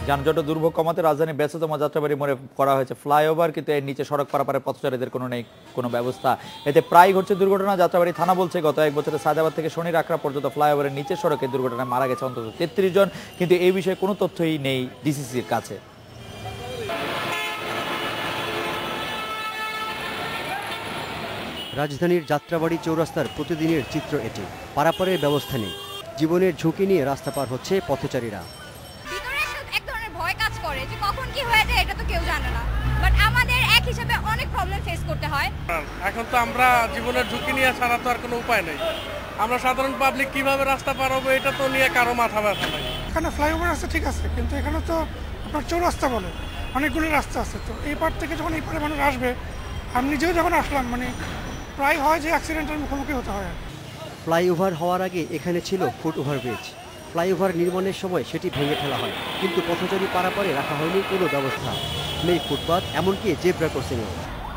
যানজট দুর্ভোগ কমাতে রাজধানীর ব্যস্ততম যাত্রাবাড়ি মোড়ে করা হয়েছে ফ্লাইওভার, কিন্তু এর নিচে সড়ক পারাপারে পথচারীদের নেই কোনো ব্যবস্থা। এতে প্রায় ঘটছে দুর্ঘটনা। যাত্রাবাড়ি থানা বলছে গত এক বছরে সায়দাবাদ থেকে শনি রাখড়া পর্যন্ত ফ্লাইওভারের নিচের সড়কে দুর্ঘটনায় মারা গেছে অন্তত 33 জন, কিন্তু এই বিষয়ে কোনো তথ্যই নেই ডিসিসির কাছে। রাজধানীর যাত্রাবাড়ি চৌরাস্তার প্রতিদিনের চিত্র এটি। পারাপারের ব্যবস্থা নেই, জীবনের ঝুঁকি নিয়ে রাস্তা পার হচ্ছে পথচারীরা। এক ধরনের ভয় কাজ করে যে কখন কি হয়ে যায় এটা তো কেউ জানে না, বাট আমাদের এক হিসাবে অনেক প্রবলেম ফেস করতে হয়। এখন তো আমরা জীবনের ঝুঁকি নিয়ে ছাড়া তো আর কোনো উপায় নেই। আমরা সাধারণ পাবলিক কিভাবে রাস্তা পার হবো এটা তো নিয়ে কারো মাথা ব্যথা নাই। এখানে ফ্লাইওভার আছে ঠিক আছে, কিন্তু এখানে তো আপনার চৌরাস্তা বলে অনেকগুলো রাস্তা আছে, তো এই পার থেকে যখন এই পারে মানুষ আসবে, আমি নিজেও যখন আসলাম প্রায় হয় যে অ্যাক্সিডেন্টের মুখোমুখি হতে হয়। ফ্লাইওভার হওয়ার আগে এখানে ছিল ফুট ওভারব্রিজ। ফ্লাইওভার নির্মাণের সময় সেটি ভেঙে ফেলা হয়, কিন্তু পথচারী পারাপারে রাখা হয়নি কোনো ব্যবস্থা। নেই ফুটপাত, এমনকি জেব্রা ক্রসিংও।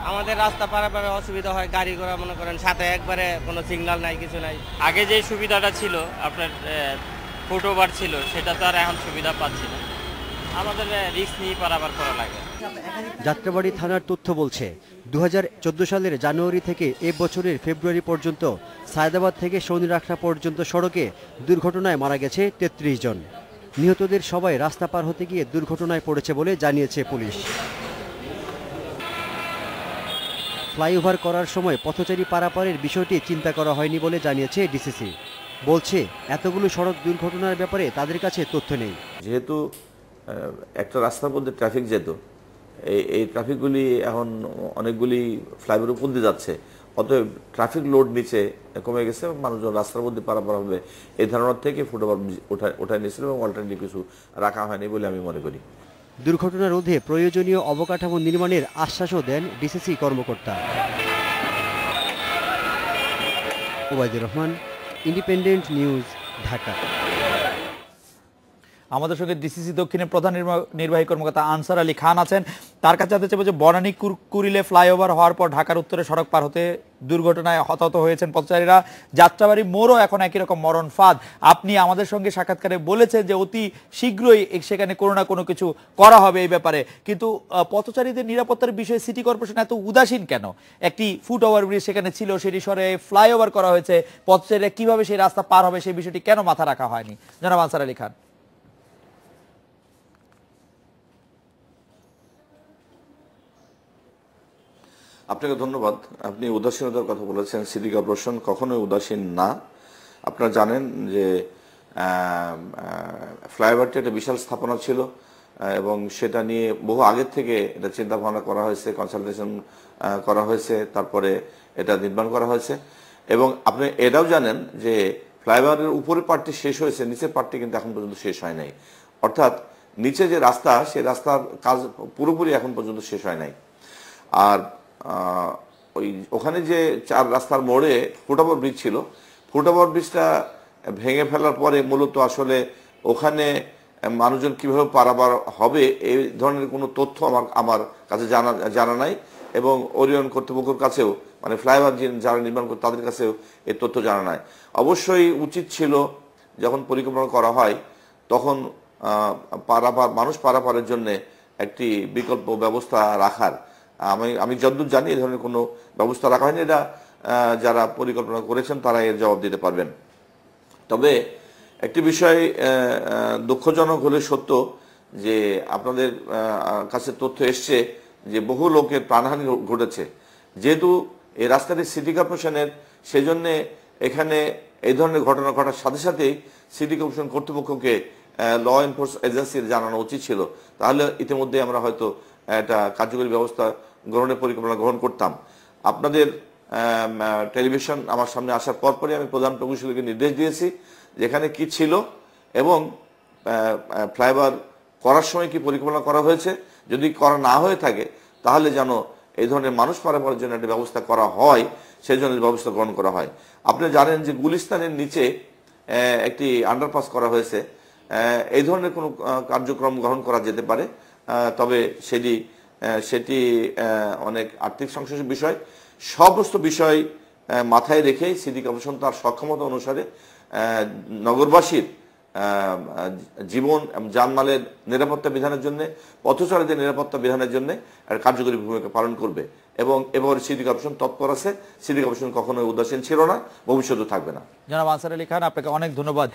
আমাদের রাস্তা পারাপারে অসুবিধা হয়, গাড়ি ঘোড়া মনে করেন সাথে একবারে কোনো সিগন্যাল নাই, কিছু নাই। আগে যে সুবিধাটা ছিল আপনার ফুট ওভার ছিল, সেটা তো আর এখন সুবিধা পাচ্ছি না। আমাদের রিস্ক নিয়ে পারাপার করা লাগে। যাত্রাবাড়ি থানার তথ্য বলছে 2014 সালের জানুয়ারি থেকে এ বছরের ফেব্রুয়ারি পর্যন্ত সায়দাবাদ থেকে শনি রাখড়া পর্যন্ত সড়কে দুর্ঘটনায় মারা গেছে 33 জন। নিহতদের সবাই রাস্তা পার হতে গিয়ে দুর্ঘটনায় পড়েছে বলে জানিয়েছে পুলিশ। ফ্লাইওভার করার সময় পথচারী পারাপারের বিষয়টি চিন্তা করা হয়নি বলে জানিয়েছে ডিসিসি। বলছে এতগুলো সড়ক দুর্ঘটনার ব্যাপারে তাদের কাছে তথ্য নেই। যেহেতু একটা রাস্তার মধ্যে ট্রাফিক যেত, এই ট্রাফিকগুলি এখন অনেকগুলি ফ্লাইওভারের উপর দিয়ে যাচ্ছে, অতএব ট্রাফিক লোড নিচে কমে গেছে, মানুষজন রাস্তার মধ্যে পারাপার হবে এই ধারণার থেকে ফুটওভার ওঠায় নিয়েছিল এবং অল্টারনেটিভ কিছু রাখা হয়নি বলে আমি মনে করি। দুর্ঘটনা রোধে প্রয়োজনীয় অবকাঠামো নির্মাণের আশ্বাসও দেন ডিসিসি কর্মকর্তা। Obaidur Rahman, independent news, Dhaka. আমাদের সঙ্গে ডিসিসি দক্ষিণের প্রধান নির্বাহী কর্মকর্তা আনসার আলী খান আছেন। তার কাছে জানতে চাইব যে বনানী কুড়িলে ফ্লাইওভার হওয়ার পর ঢাকার উত্তরে সড়ক পার হতে দুর্ঘটনায় হতাহত হয়েছেন পথচারীরা। যাত্রাবাড়ি মোড়ও এখন একই রকম মরণ ফাঁদ। আপনি আমাদের সঙ্গে সাক্ষাৎকারে বলেছেন যে অতি শীঘ্রই সেখানে কোনো না কোনো কিছু করা হবে এই ব্যাপারে, কিন্তু পথচারীদের নিরাপত্তার বিষয়ে সিটি কর্পোরেশন এত উদাসীন কেন? একটি ফুট ওভারব্রিজ সেখানে ছিল, সেটি সরে ফ্লাইওভার করা হয়েছে, পথচারীরা কিভাবে সেই রাস্তা পার হবে সেই বিষয়টি কেন মাথা রাখা হয়নি? জনাব আনসার আলী খান। আপনাকে ধন্যবাদ। আপনি উদাসীনতার কথা বলেছেন, সিটি কর্পোরেশন কখনোই উদাসীন না। আপনারা জানেন যে ফ্লাইওভারটি একটা বিশাল স্থাপনা ছিল এবং সেটা নিয়ে বহু আগের থেকে এটা চিন্তা ভাবনা করা হয়েছে, কনসালটেশন করা হয়েছে, তারপরে এটা নির্মাণ করা হয়েছে। এবং আপনি এটাও জানেন যে ফ্লাইওভারের উপরের পার্টটি শেষ হয়েছে, নিচের পার্টটি কিন্তু এখন পর্যন্ত শেষ হয় নাই। অর্থাৎ নিচে যে রাস্তা, সেই রাস্তার কাজ পুরোপুরি এখন পর্যন্ত শেষ হয় নাই। আর ওখানে যে 4 রাস্তার মোড়ে ফুটওভার ব্রিজ ছিল, ফুটওভার ব্রিজটা ভেঙে ফেলার পরে মূলত আসলে ওখানে মানুষজন কিভাবে পারাপার হবে এই ধরনের কোনো তথ্য আমার কাছে জানা নাই এবং ওরিয়ন কর্তৃপক্ষের কাছেও, মানে ফ্লাইওভার যারা নির্মাণ করে তাদের কাছেও এই তথ্য জানা নাই। অবশ্যই উচিত ছিল যখন পরিকল্পনা করা হয় তখন মানুষ পারাপারের জন্য একটি বিকল্প ব্যবস্থা রাখার। আমি যতদূর জানি এই ধরনের কোনো ব্যবস্থা রাখা হয়নি। এটা যারা পরিকল্পনা করেছেন তারা এর জবাব দিতে পারবেন। তবে একটি বিষয় দুঃখজনক হলে সত্য যে আপনাদের কাছে তথ্য এসছে যে বহু লোকের প্রাণহানি ঘটেছে। যেহেতু এই রাস্তাটি সিটি কর্পোরেশনের, সেজন্য এখানে এই ধরনের ঘটনা ঘটার সাথে সাথেই সিটি কর্পোরেশন কর্তৃপক্ষকে ল এনফোর্সমেন্ট এজেন্সির জানানো উচিত ছিল। তাহলে ইতিমধ্যে আমরা হয়তো একটা কার্যকরী ব্যবস্থা গ্রহণের পরিকল্পনা গ্রহণ করতাম। আপনাদের টেলিভিশন আমার সামনে আসার পরপরই আমি প্রধান প্রকৌশলীকে নির্দেশ দিয়েছি যেখানে কি ছিল এবং ফ্লাইওভার করার সময় কি পরিকল্পনা করা হয়েছে, যদি করা না হয়ে থাকে তাহলে যেন এই ধরনের মানুষ পারাপারের জন্য একটা ব্যবস্থা করা হয়, সেই জন্য ব্যবস্থা গ্রহণ করা হয়। আপনি জানেন যে গুলিস্তানের নিচে একটি আন্ডারপাস করা হয়েছে। এই ধরনের কোনো কার্যক্রম গ্রহণ করা যেতে পারে, তবে সেটি অনেক আর্থিক সংশ্লিষ্ট বিষয়। সমস্ত বিষয় মাথায় রেখে সিটি কর্পোরেশন তার সক্ষমতা অনুসারে নগরবাসীর জীবন জানমালের নিরাপত্তা বিধানের জন্য, পথচারীদের নিরাপত্তা বিধানের জন্য কার্যকরী ভূমিকা পালন করবে। এবং এবার সিটি কর্পোরেশন তৎপর আছে, সিটি কর্পোরেশন কখনোই উদাসীন ছিল না, ভবিষ্যতেও থাকবে না। জনাব আনসার আলী খান, আপনাকে অনেক ধন্যবাদ।